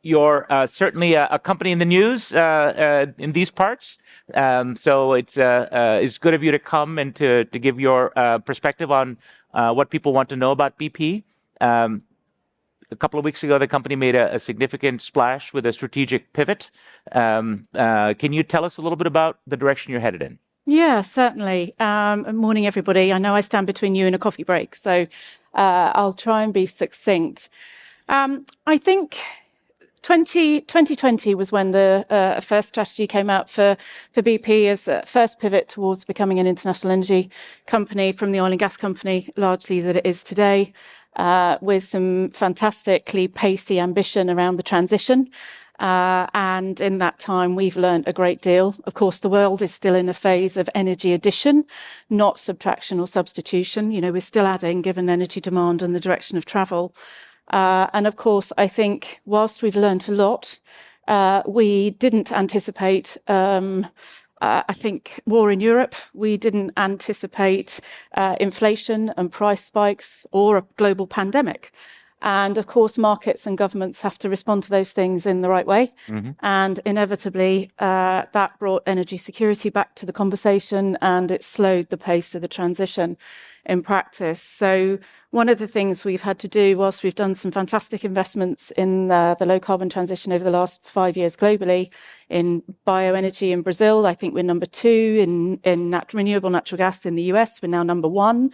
You're certainly a company in the news in these parts. So it's good of you to come and to give your perspective on what people want to know about BP. A couple of weeks ago, the company made a significant splash with a strategic pivot. Can you tell us a little bit about the direction you're headed in? Yeah, certainly. Morning, everybody. I know I stand between you and a coffee break, so I'll try and be succinct. I think 2020 was when the first strategy came out for BP as a first pivot towards becoming an international energy company from the oil and gas company, largely that it is today, with some fantastically pacey ambition around the transition. And in that time, we've learned a great deal. Of course, the world is still in a phase of energy addition, not subtraction or substitution. You know, we're still adding given energy demand and the direction of travel. And of course, I think whilst we've learned a lot, we didn't anticipate, I think, war in Europe. We didn't anticipate inflation and price spikes or a global pandemic. And of course, markets and governments have to respond to those things in the right way. Mm-hmm. And inevitably, that brought energy security back to the conversation, and it slowed the pace of the transition in practice. So one of the things we've had to do, whilst we've done some fantastic investments in the low carbon transition over the last 5 years globally, in bioenergy in Brazil, I think we're number 2 in renewable natural gas in the US. We're now number 1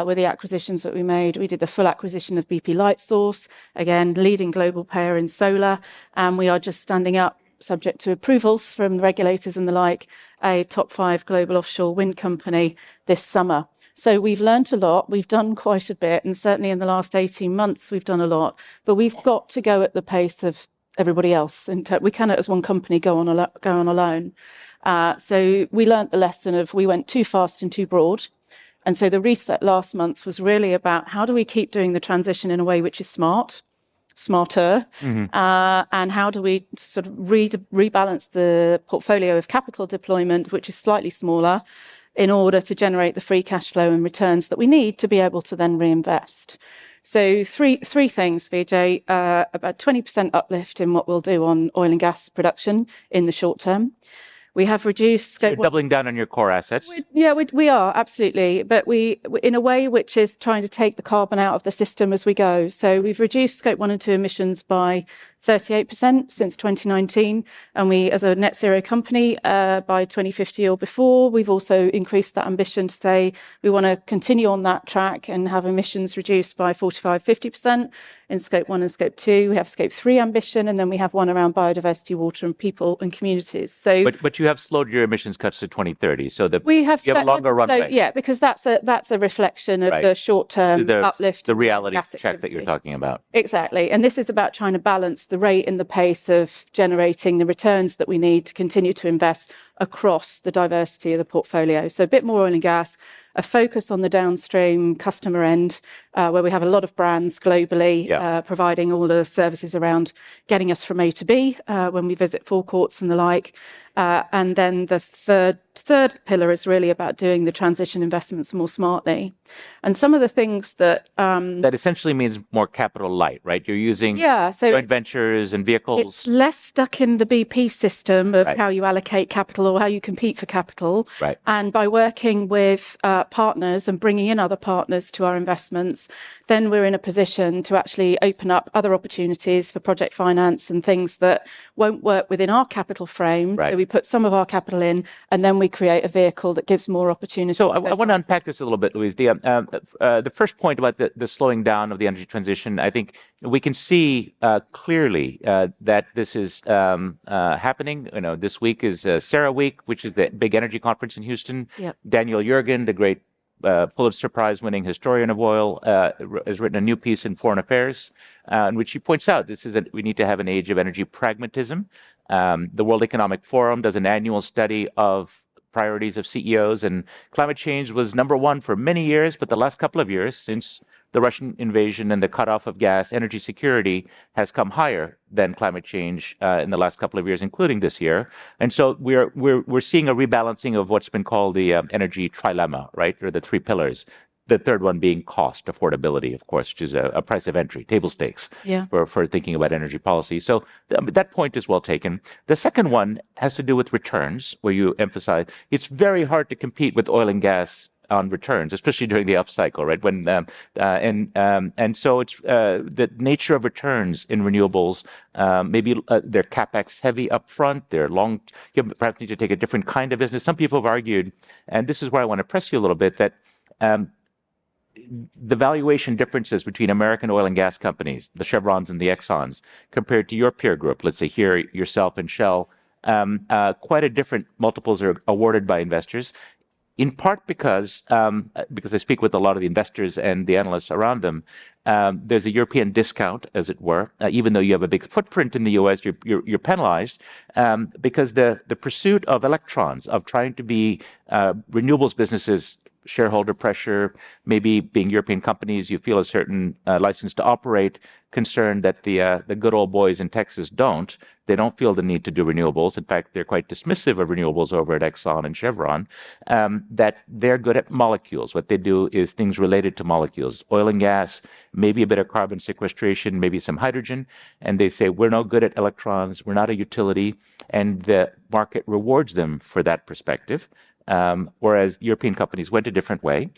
with the acquisitions that we made. We did the full acquisition of BP Lightsource, again, leading global player in solar. And we are just standing up, subject to approvals from the regulators and the like, a top 5 global offshore wind company this summer. So we've learned a lot. We've done quite a bit. And certainly in the last 18 months, we've done a lot. But we've got to go at the pace of everybody else. We cannot, as one company, go on alone. So we learned the lesson of we went too fast and too broad. And so the reset last month was really about how do we keep doing the transition in a way which is smarter, mm-hmm. And how do we sort of rebalance the portfolio of capital deployment, which is slightly smaller, in order to generate the free cash flow and returns that we need to be able to then reinvest. So three things, Vijay, about 20% uplift in what we'll do on oil and gas production in the short term. We have reduced scope. You're doubling down on your core assets. We are, absolutely. But we, in a way which is trying to take the carbon out of the system as we go. So we've reduced scope 1 and 2 emissions by 38% since 2019. And we, as a net zero company, by 2050 or before, we've also increased that ambition to say we want to continue on that track and have emissions reduced by 45-50% in scope 1 and scope 2. We have scope 3 ambition, and then we have one around biodiversity, water and people and communities. So, but you have slowed your emissions cuts to 2030. So you have a longer runway. Yeah, because that's a reflection of the short-term uplift. The reality check that you're talking about. Exactly. And this is about trying to balance the rate and the pace of generating the returns that we need to continue to invest across the diversity of the portfolio. So a bit more oil and gas, a focus on the downstream customer end, where we have a lot of brands globally, providing all the services around getting us from A to B when we visit forecourts and the like. And then the third pillar is really about doing the transition investments more smartly. And some of the things that... that essentially means more capital light, right? You're using joint ventures and vehicles. It's less stuck in the BP system of how you allocate capital or how you compete for capital. Right. And by working with partners and bringing in other partners to our investments, then we're in a position to actually open up other opportunities for project finance and things that won't work within our capital frame. Right. So we put some of our capital in, and then we create a vehicle that gives more opportunity. So I want to unpack this a little bit, Louise. The first point about the slowing down of the energy transition, I think we can see clearly that this is happening. You know, this week is Sarah Week, which is the big energy conference in Houston. Yep. Daniel Yergin, the great Pulitzer Prize-winning historian of oil, has written a new piece in Foreign Affairs, in which he points out we need to have an age of energy pragmatism. The World Economic Forum does an annual study of priorities of CEOs, and climate change was number 1 for many years, but the last couple of years, since the Russian invasion and the cutoff of gas, energy security has come higher than climate change in the last couple of years, including this year. And so we're seeing a rebalancing of what's been called the energy trilemma, right, or the 3 pillars: the third one being cost, affordability, of course, which is a price of entry, table stakes for thinking about energy policy. So that point is well taken. The second one has to do with returns, where you emphasize it's very hard to compete with oil and gas on returns, especially during the upcycle, right? And so it's the nature of returns in renewables. Maybe they're capex heavy upfront. They're long. You perhaps need to take a different kind of business. Some people have argued, and this is where I want to press you a little bit, that the valuation differences between American oil and gas companies, the Chevrons and the Exxons, compared to your peer group, let's say here yourself and Shell, quite a different multiples are awarded by investors. In part because I speak with a lot of the investors and the analysts around them, there's a European discount, as it were. Even though you have a big footprint in the U.S., you're penalized because the pursuit of electrons, of trying to be renewables businesses, shareholder pressure, maybe being European companies, you feel a certain license to operate, concerned that the good old boys in Texas don't. They don't feel the need to do renewables. In fact, they're quite dismissive of renewables over at Exxon and Chevron, that they're good at molecules. What they do is things related to molecules, oil and gas, maybe a bit of carbon sequestration, maybe some hydrogen. And they say, we're no good at electrons. We're not a utility. And the market rewards them for that perspective. Whereas European companies went a different way,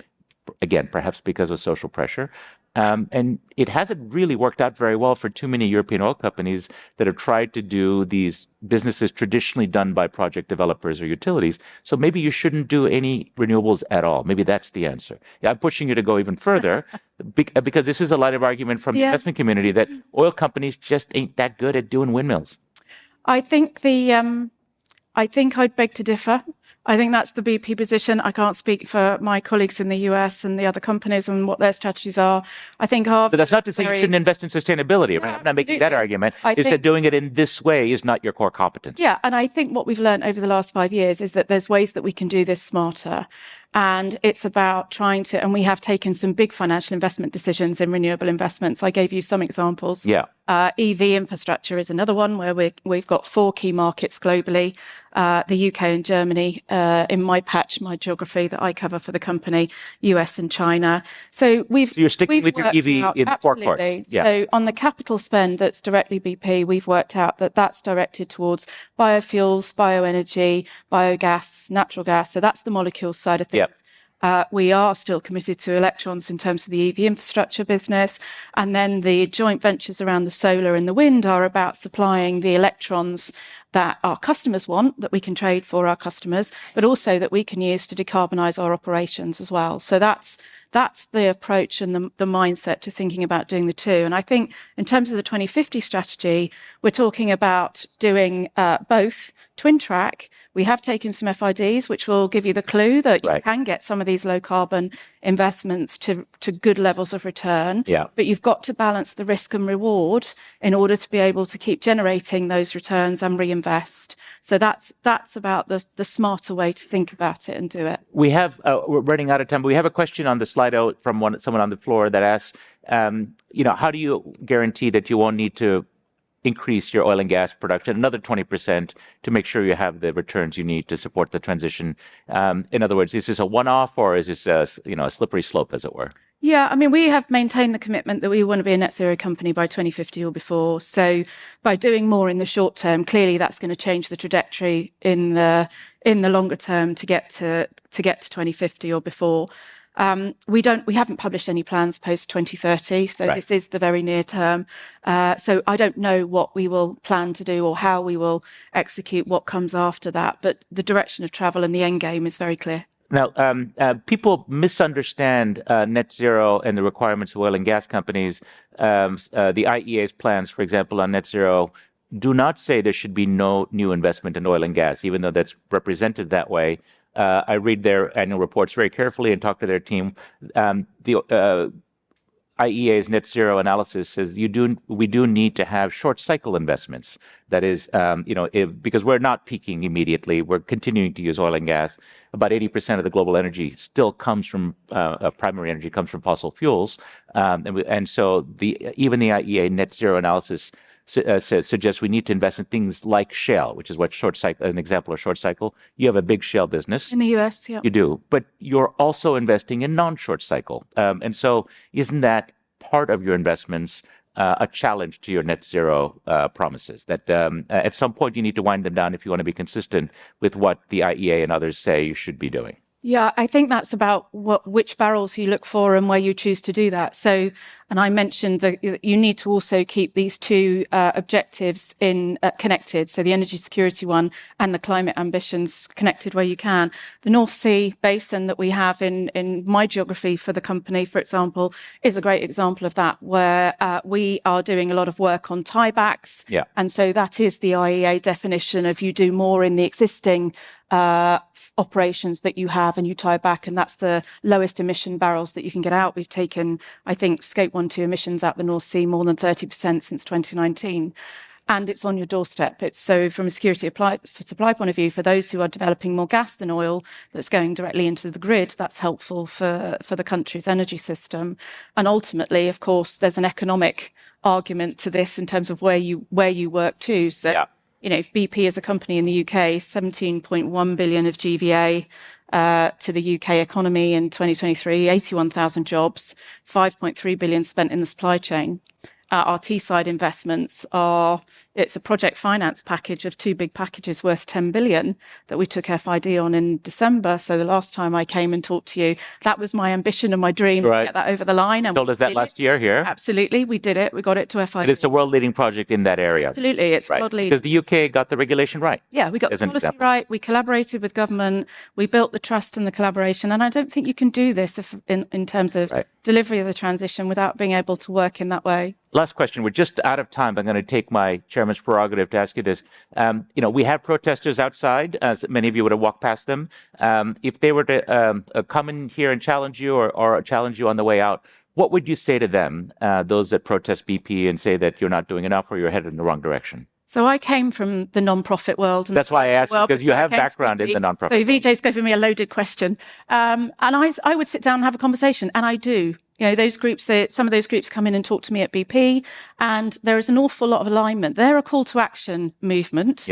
again, perhaps because of social pressure. And it hasn't really worked out very well for too many European oil companies that have tried to do these businesses traditionally done by project developers or utilities. So maybe you shouldn't do any renewables at all. Maybe that's the answer. Yeah, I'm pushing you to go even further because this is a line of argument from the investment community that oil companies just ain't that good at doing windmills. I think I'd beg to differ. I think that's the BP position. I can't speak for my colleagues in the US and the other companies and what their strategies are. I think But that's not to say you shouldn't invest in sustainability. Right? I'm not making that argument. It's that doing it in this way is not your core competence. Yeah, and I think what we've learned over the last 5 years is that there's ways that we can do this smarter. And it's about trying to, and we have taken some big financial investment decisions in renewable investments. I gave you some examples. Yeah. EV infrastructure is another one where we've got 4 key markets globally, the UK and Germany, in my patch, my geography that I cover for the company, US and China. So you're sticking with your EV in the forecourt. Yeah. So on the capital spend that's directly BP, we've worked out that that's directed towards biofuels, bioenergy, biogas, natural gas. So that's the molecules side of things. Yep. We are still committed to electrons in terms of the EV infrastructure business. And then the joint ventures around the solar and the wind are about supplying the electrons that our customers want, that we can trade for our customers, but also that we can use to decarbonize our operations as well. So that's the approach and the mindset to thinking about doing the two. And I think in terms of the 2050 strategy, we're talking about doing both twin track. We have taken some FIDs, which will give you the clue that you can get some of these low carbon investments to good levels of return. Yeah. But you've got to balance the risk and reward in order to be able to keep generating those returns and reinvest. So that's about the smarter way to think about it and do it. We have, we're running out of time, but we have a question on the Slido from someone on the floor that asks, how do you guarantee that you won't need to increase your oil and gas production another 20% to make sure you have the returns you need to support the transition? In other words, is this a one-off or is this a slippery slope, as it were? Yeah, I mean, we have maintained the commitment that we want to be a net zero company by 2050 or before. So by doing more in the short term, clearly that's going to change the trajectory in the longer term to get to 2050 or before. We haven't published any plans post 2030, so this is the very near term. So I don't know what we will plan to do or how we will execute what comes after that, but the direction of travel and the end game is very clear. Now, people misunderstand net zero and the requirements of oil and gas companies. The IEA's plans, for example, on net zero do not say there should be no new investment in oil and gas, even though that's represented that way. I read their annual reports very carefully and talk to their team. The IEA's net zero analysis says we do need to have short cycle investments. That is, because we're not peaking immediately, we're continuing to use oil and gas. About 80% of the global energy still comes from primary energy comes from fossil fuels, and so even the IEA net zero analysis suggests we need to invest in things like shale, which is what short cycle, an example of short cycle. You have a big shale business. In the US, yeah. You do, but you're also investing in non-short cycle. And so isn't that part of your investments a challenge to your net zero promises? That at some point you need to wind them down if you want to be consistent with what the IEA and others say you should be doing. Yeah, I think that's about which barrels you look for and where you choose to do that. So, and I mentioned that you need to also keep these two objectives connected. So the energy security one and the climate ambitions connected where you can. The North Sea basin that we have in my geography for the company, for example, is a great example of that, where we are doing a lot of work on tiebacks. Yeah. And so that is the IEA definition of you do more in the existing operations that you have and you tie back, and that's the lowest emission barrels that you can get out. We've taken, I think, Scope 1, 2 emissions out the North Sea more than 30% since 2019. And it's on your doorstep. It's so from a security supply point of view, for those who are developing more gas than oil that's going directly into the grid, that's helpful for the country's energy system. And ultimately, of course, there's an economic argument to this in terms of where you work too. So, yeah. BP as a company in the UK, 17.1 billion of GVA to the UK economy in 2023, 81,000 jobs, 5.3 billion spent in the supply chain. Our Teesside investments it's a project finance package of two big packages worth 10 billion that we took FID on in December. So the last time I came and talked to you, that was my ambition and my dream to get that over the line. And you told us that last year here. Absolutely. We did it. We got it to FID. And it's a world-leading project in that area. Absolutely. It's world-leading. Because the UK got the regulation right. Yeah, we got the policy right. We collaborated with government. We built the trust and the collaboration. And I don't think you can do this in terms of delivery of the transition without being able to work in that way. Last question. We're just out of time. I'm going to take my chairman's prerogative to ask you this. We have protesters outside, as many of you would have walked past them. If they were to come in here and challenge you or challenge you on the way out, what would you say to them, those that protest BP and say that you're not doing enough or you're headed in the wrong direction? So I came from the non-profit world. And that's why I asked, because you have background in the non-profit world. So Vijay's given me a loaded question. And I would sit down and have a conversation, and I do. Those groups, some of those groups come in and talk to me at BP, and there is an awful lot of alignment. They're a call to action movement,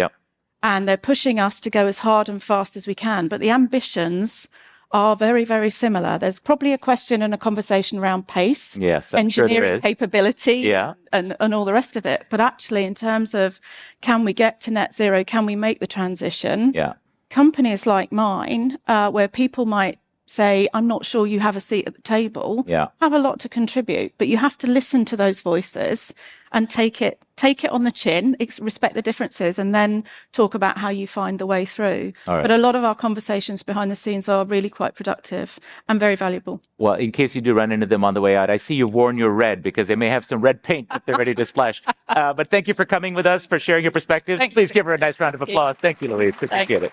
and they're pushing us to go as hard and fast as we can. But the ambitions are very, very similar. There's probably a question and a conversation around pace, engineering capability, and all the rest of it. But actually, in terms of can we get to net zero, can we make the transition? Companies like mine, where people might say, I'm not sure you have a seat at the table, have a lot to contribute. But you have to listen to those voices and take it on the chin, respect the differences, and then talk about how you find the way through. But a lot of our conversations behind the scenes are really quite productive and very valuable. Well, in case you do run into them on the way out, I see you've worn your red because they may have some red paint that they're ready to splash. But thank you for coming with us, for sharing your perspectives. Please give her a nice round of applause. Thank you, Louise. Appreciate it.